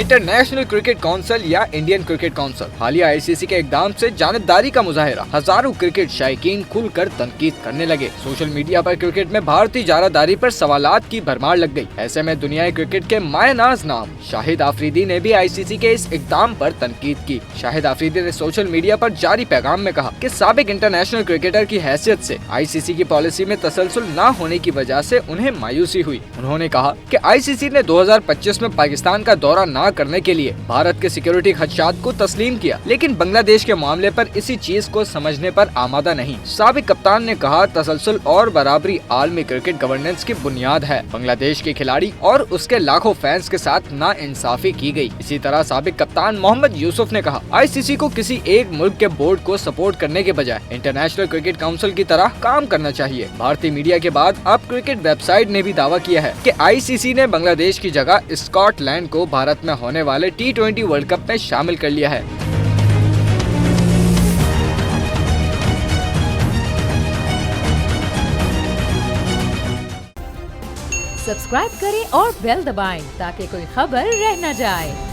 International cricket council या Indian cricket council हालिया ICC के इकदाम से जानिबदारी का मुजाहिरा। हजारों क्रिकेट शायकीन खुलकर तनकीद करने लगे। सोशल मीडिया पर क्रिकेट में भारतीय इजारादारी पर सवालात की भरमार लग गई। ऐसे में दुनियाई क्रिकेट के मायनाज नाम शाहिद आफरीदी ने भी आईसीसी के इस इकदाम पर तनकीद की। शाहिद आफरीदी ने सोशल मीडिया पर जारी पैगाम में कहा कि साबिक इंटरनेशनल क्रिकेटर की हैसियत से आईसीसी की पॉलिसी में तसलसल न होने की वजह से उन्हें मायूसी हुई। उन्होंने कहा कि आईसीसी ने 2025 में पाकिस्तान का दौरा न करने के लिए भारत के सिक्योरिटी खदशात को तस्लीम किया, लेकिन बांग्लादेश के मामले पर इसी चीज को समझने पर आमादा नहीं। साबिक कप्तान ने कहा, तसलसल और बराबरी आलमी क्रिकेट गवर्नेंस की बुनियाद है। बांग्लादेश के खिलाड़ी और उसके लाखों फैंस के साथ नाइंसाफी की गई। इसी तरह साबिक कप्तान मोहम्मद यूसुफ ने कहा, आईसीसी को किसी एक मुल्क के बोर्ड को सपोर्ट करने के बजाय इंटरनेशनल क्रिकेट काउंसिल की तरह काम करना चाहिए। भारतीय मीडिया के बाद अब क्रिकेट वेबसाइट ने भी दावा किया है कि आईसीसी ने बांग्लादेश की जगह स्कॉटलैंड को भारत में होने वाले T20 वर्ल्ड कप में शामिल कर लिया है। सब्सक्राइब करें और बेल दबाएं ताकि कोई खबर रह न जाए।